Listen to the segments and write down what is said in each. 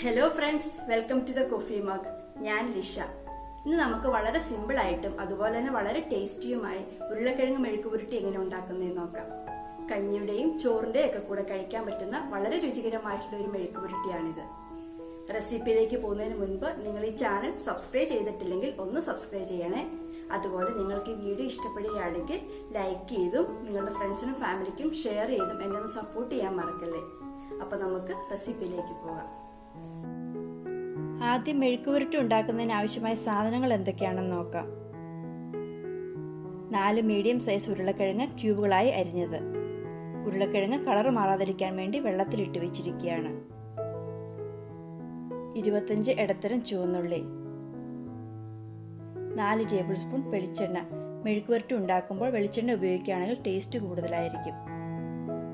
Hello friends, welcome to the coffee mug. ഞാൻ ലിഷ. ഇന്ന് നമുക്ക് വളരെ സിമ്പിൾ ആയിട്ടും അതുപോലെ തന്നെ വളരെ ടേസ്റ്റിയുമായി ഉരുളക്കിഴങ്ങ് മെഴുക്കുപുരട്ടി എങ്ങനെ ഉണ്ടാക്കുന്നതെന്ന് നോക്കാം. കഞ്ഞിയുടെയും ചോറിന്റെയും ഒക്കെ കൂടെ കഴിക്കാൻ പറ്റുന്ന വളരെ രുചികരമായിട്ടുള്ള ഒരു മെഴുക്കുപുരട്ടിയാണിത്. റെസിപ്പിയിലേക്ക് പോകുന്നതിന് മുൻപ് നിങ്ങൾ ഈ ചാനൽ സബ്സ്ക്രൈബ് ചെയ്തിട്ടില്ലെങ്കിൽ ഒന്ന് സബ്സ്ക്രൈബ് ചെയ്യണേ. അതുപോലെ നിങ്ങൾക്ക് ഈ വീഡിയോ ഇഷ്ടപ്പെടുകയാണെങ്കിൽ ലൈക്ക് ചെയ്തും നിങ്ങളുടെ ഫ്രണ്ട്സിനും ഫാമിലിക്കും ഷെയർ ചെയ്തും എന്നെ ഒന്ന് സപ്പോർട്ട് ചെയ്യാൻ മറക്കല്ലേ. അപ്പൊ നമുക്ക് റെസിപ്പിയിലേക്ക് പോകാം. ആദ്യം മെഴുക്കുപുരട്ടി ഉണ്ടാക്കുന്നതിന് ആവശ്യമായ സാധനങ്ങൾ എന്തൊക്കെയാണെന്ന് നോക്കാം. 4 മീഡിയം സൈസ് ഉരുളക്കിഴങ്ങ് ക്യൂബുകളായി അരിഞ്ഞത്. ഉരുളക്കിഴങ്ങ് കളർ മാറാതിരിക്കാൻ വേണ്ടി വെള്ളത്തിലിട്ട് വെച്ചിരിക്കുകയാണ്. 25 ഇടത്തരം ചുവന്നുള്ളി, 4 ടേബിൾ സ്പൂൺ വെളിച്ചെണ്ണ. മെഴുക്കുപുരട്ടി ഉണ്ടാക്കുമ്പോൾ വെളിച്ചെണ്ണ ഉപയോഗിക്കുകയാണെങ്കിൽ ടേസ്റ്റ് കൂടുതലായിരിക്കും.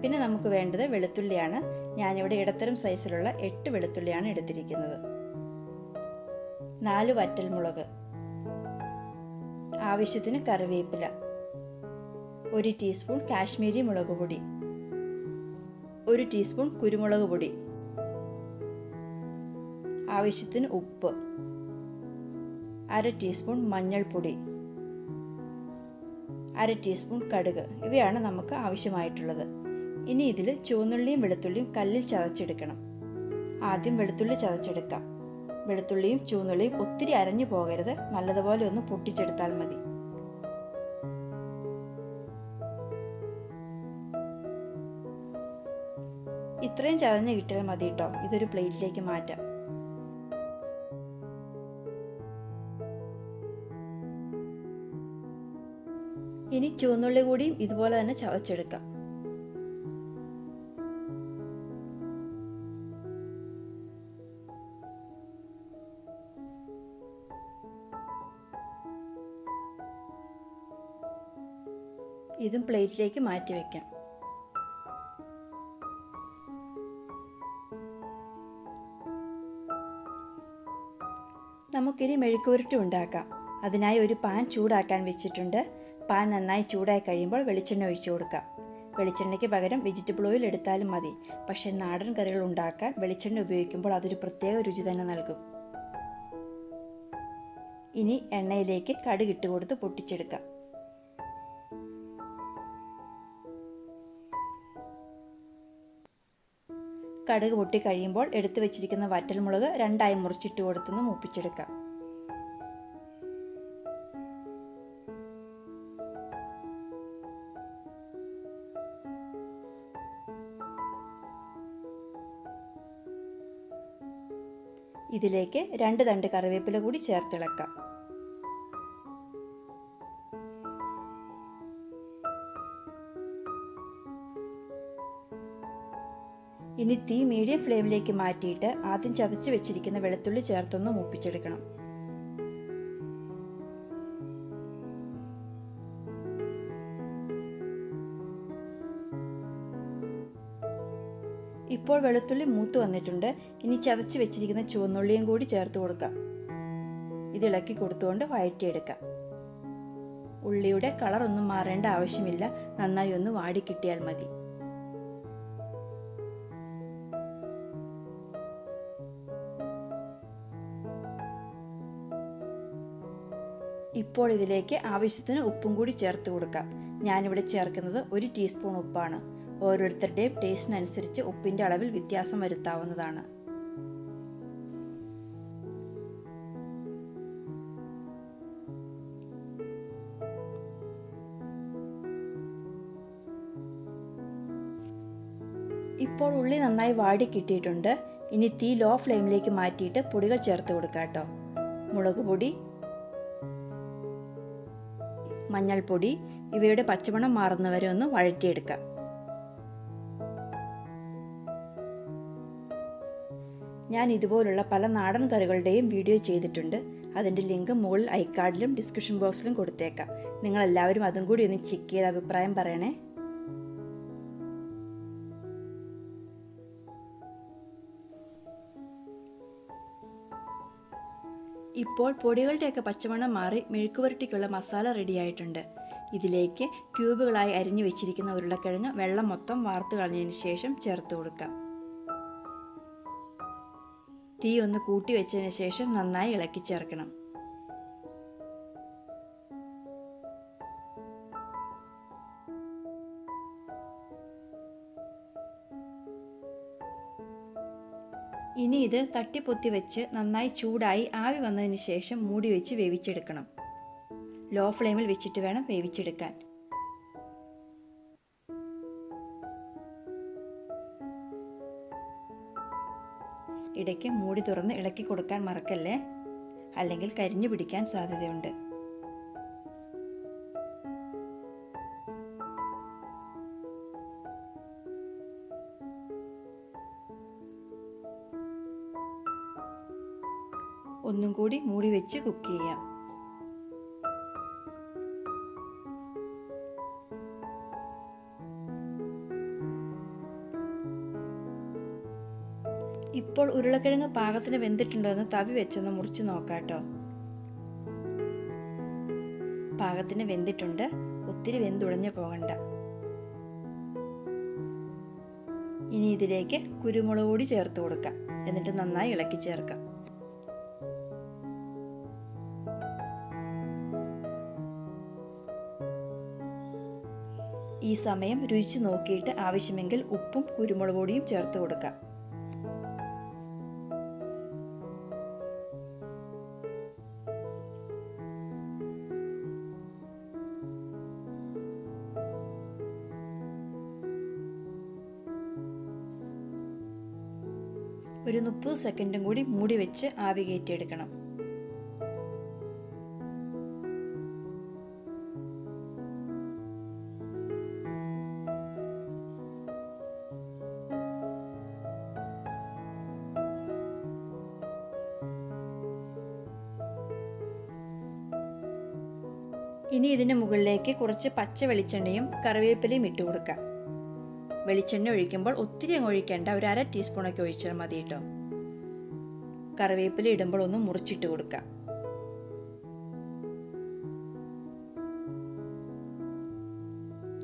പിന്നെ നമുക്ക് വേണ്ടത് വെളുത്തുള്ളിയാണ്. ഞാനിവിടെ ഇടത്തരം സൈസിലുള്ള 8 വെളുത്തുള്ളിയാണ് എടുത്തിരിക്കുന്നത്. 4 വറ്റൽമുളക്, ആവശ്യത്തിന് കറിവേപ്പില, 1 ടീസ്പൂൺ കാശ്മീരി മുളക് പൊടി, 1 ടീസ്പൂൺ കുരുമുളക് പൊടി, ആവശ്യത്തിന് ഉപ്പ്, 1/2 ടീസ്പൂൺ മഞ്ഞൾപ്പൊടി, 1/2 ടീസ്പൂൺ കടുക്. ഇവയാണ് നമുക്ക് ആവശ്യമായിട്ടുള്ളത്. ഇനി ഇതിൽ ചുവന്നുള്ളിയും വെളുത്തുള്ളിയും കല്ലിൽ ചതച്ചെടുക്കണം. ആദ്യം വെളുത്തുള്ളി ചതച്ചെടുക്കാം. വെളുത്തുള്ളിയും ചുവന്നുള്ളിയും ഒത്തിരി അരഞ്ഞു പോകരുത്, നല്ലതുപോലെ ഒന്ന് പൊട്ടിച്ചെടുത്താൽ മതി. ഇത്രയും ചതഞ്ഞ് കിട്ടിയാൽ മതി കേട്ടോ. ഇതൊരു പ്ലേറ്റിലേക്ക് മാറ്റാം. ഇനി ചുവന്നുള്ളി കൂടിയും ഇതുപോലെ തന്നെ ചതച്ചെടുക്കാം. ഇതും പ്ലേറ്റിലേക്ക് മാറ്റി വയ്ക്കാം. നമുക്കിനി മെഴുക്കുപുരട്ടി ഉണ്ടാക്കാം. അതിനായി ഒരു പാൻ ചൂടാക്കാൻ വെച്ചിട്ടുണ്ട്. പാൻ നന്നായി ചൂടായി കഴിയുമ്പോൾ വെളിച്ചെണ്ണ ഒഴിച്ചു കൊടുക്കാം. വെളിച്ചെണ്ണയ്ക്ക് പകരം വെജിറ്റബിൾ ഓയിൽ എടുത്താലും മതി. പക്ഷേ നാടൻ കറികൾ ഉണ്ടാക്കാൻ വെളിച്ചെണ്ണ ഉപയോഗിക്കുമ്പോൾ അതൊരു പ്രത്യേക രുചി തന്നെ നൽകും. ഇനി എണ്ണയിലേക്ക് കടുക് ഇട്ട് കൊടുത്ത് പൊട്ടിച്ചെടുക്കാം. കടുക് പൊട്ടി കഴിയുമ്പോൾ എടുത്തു വെച്ചിരിക്കുന്ന വറ്റൽമുളക് 2ആയി മുറിച്ചിട്ട് കൊടുത്തൊന്ന് മൂപ്പിച്ചെടുക്കാം. ഇതിലേക്ക് 2 തണ്ട് കറിവേപ്പില കൂടി ചേർത്തിളക്കാം. ഇനി തീ മീഡിയം ഫ്ലെയിമിലേക്ക് മാറ്റിയിട്ട് ആദ്യം ചതച്ച് വെച്ചിരിക്കുന്ന വെളുത്തുള്ളി ചേർത്തൊന്ന് മൂപ്പിച്ചെടുക്കണം. ഇപ്പോൾ വെളുത്തുള്ളി മൂത്ത് വന്നിട്ടുണ്ട്. ഇനി ചതച്ച് വെച്ചിരിക്കുന്ന ചുവന്നുള്ളിയും കൂടി ചേർത്ത് കൊടുക്കാം. ഇത് ഇളക്കി കൊടുത്തുകൊണ്ട് വഴറ്റിയെടുക്കാം. ഉള്ളിയുടെ കളർ ഒന്നും മാറേണ്ട ആവശ്യമില്ല, നന്നായി ഒന്ന് വാടി കിട്ടിയാൽ മതി. ഇപ്പോൾ ഇതിലേക്ക് ആവശ്യത്തിന് ഉപ്പും കൂടി ചേർത്ത് കൊടുക്കാം. ഞാനിവിടെ ചേർക്കുന്നത് 1 ടീസ്പൂൺ ഉപ്പാണ്. ഓരോരുത്തരുടെയും ടേസ്റ്റിനനുസരിച്ച് ഉപ്പിൻ്റെ അളവിൽ വ്യത്യാസം വരുത്താവുന്നതാണ്. ഇപ്പോൾ ഉള്ളി നന്നായി വാടി കിട്ടിയിട്ടുണ്ട്. ഇനി തീ ലോ ഫ്ലെയിമിലേക്ക് മാറ്റിയിട്ട് പൊടികൾ ചേർത്ത് കൊടുക്കാം കേട്ടോ. മുളക് പൊടി, മഞ്ഞൾപ്പൊടി, ഇവയുടെ പച്ചമണം മാറുന്നവരെ ഒന്ന് വഴറ്റിയെടുക്കാം. ഞാൻ ഇതുപോലുള്ള പല നാടൻ കറികളുടെയും വീഡിയോ ചെയ്തിട്ടുണ്ട്. അതിൻ്റെ ലിങ്ക് മുകളിൽ ഐക്കാർഡിലും ഡിസ്ക്രിപ്ഷൻ ബോക്സിലും കൊടുത്തേക്കാം. നിങ്ങളെല്ലാവരും അതും കൂടി ഒന്ന് ചെക്ക് ചെയ്ത് അഭിപ്രായം പറയണേ. ഇപ്പോൾ പൊടികളുടെയൊക്കെ പച്ചമണം മാറി മെഴുക്കുപുരട്ടിക്കുള്ള മസാല റെഡിയായിട്ടുണ്ട്. ഇതിലേക്ക് ക്യൂബുകളായി അരിഞ്ഞു വെച്ചിരിക്കുന്ന ഉരുളക്കിഴങ്ങ് വെള്ളം മൊത്തം വാർത്ത് കളഞ്ഞതിന് ശേഷം ചേർത്ത് കൊടുക്കാം. തീ ഒന്ന് കൂട്ടി വെച്ചതിന് ശേഷം നന്നായി ഇളക്കി ചേർക്കണം. ഇനി ഇത് തട്ടിപ്പൊത്തി വെച്ച് നന്നായി ചൂടായി ആവി വന്നതിന് ശേഷം മൂടി വെച്ച് വേവിച്ചെടുക്കണം. ലോ ഫ്ലെയിമിൽ വെച്ചിട്ട് വേണം വേവിച്ചെടുക്കാൻ. ഇടയ്ക്ക് മൂടി തുറന്ന് ഇളക്കി കൊടുക്കാൻ മറക്കല്ലേ, അല്ലെങ്കിൽ കരിഞ്ഞു പിടിക്കാൻ സാധ്യതയുണ്ട്. ഒന്നും കൂടി മൂടി വെച്ച് കുക്ക് ചെയ്യാം. ഇപ്പോൾ ഉരുളക്കിഴങ്ങ് പാകത്തിന് വെന്തിട്ടുണ്ടോ എന്ന് തവി വെച്ചൊന്ന് മുറിച്ച് നോക്കാട്ടോ. പാകത്തിന് വെന്തിട്ടുണ്ട്, ഒത്തിരി വെന്തുടഞ്ഞു പോകണ്ട. ഇനി ഇതിലേക്ക് കുരുമുളക് പൊടി ചേർത്ത് കൊടുക്കാം. എന്നിട്ട് നന്നായി ഇളക്കി ചേർക്കാം. ഈ സമയം രുചിച്ച് നോക്കിയിട്ട് ആവശ്യമെങ്കിൽ ഉപ്പും കുരുമുളക് പൊടിയും ചേർത്ത് കൊടുക്കാം. ഒരു 30 സെക്കൻഡും കൂടി മൂടി വെച്ച് ആവി കയറ്റിയെടുക്കണം. ഇനി ഇതിന് മുകളിലേക്ക് കുറച്ച് പച്ച വെളിച്ചെണ്ണയും കറിവേപ്പിലയും ഇട്ട് കൊടുക്കാം. വെളിച്ചെണ്ണ ഒഴിക്കുമ്പോൾ ഒത്തിരി അങ്ങ് ഒഴിക്കേണ്ട, ഒരു 1/2 ടീസ്പൂണൊക്കെ ഒഴിച്ചാൽ മതി കേട്ടോ. കറിവേപ്പില ഇടുമ്പോൾ ഒന്ന് മുറിച്ചിട്ട് കൊടുക്കാം.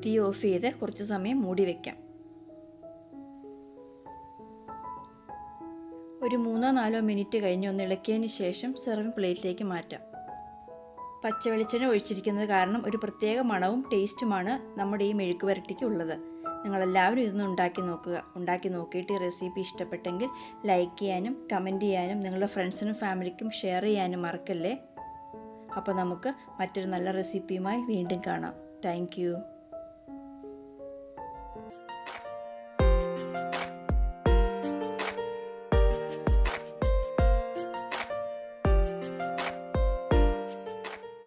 തീ ഓഫ് ചെയ്ത് കുറച്ച് സമയം മൂടി വയ്ക്കാം. ഒരു 3-4 മിനിറ്റ് കഴിഞ്ഞ് ഒന്ന് ഇളക്കിയതിന് ശേഷം സെർവിങ് പ്ലേറ്റിലേക്ക് മാറ്റാം. പച്ച വെളിച്ചെണ്ണ ഒഴിച്ചിരിക്കുന്നത് കാരണം ഒരു പ്രത്യേക മണവും ടേസ്റ്റുമാണ് നമ്മുടെ ഈ മെഴുക്ക് പുരട്ടിക്ക് ഉള്ളത്. നിങ്ങളെല്ലാവരും ഇതൊന്ന് ഉണ്ടാക്കി നോക്കിയിട്ട് ഈ റെസിപ്പി ഇഷ്ടപ്പെട്ടെങ്കിൽ ലൈക്ക് ചെയ്യാനും കമൻറ്റ് ചെയ്യാനും നിങ്ങളുടെ ഫ്രണ്ട്സിനും ഫാമിലിക്കും ഷെയർ ചെയ്യാനും മറക്കല്ലേ. അപ്പോൾ നമുക്ക് മറ്റൊരു നല്ല റെസിപ്പിയുമായി വീണ്ടും കാണാം. Thank you.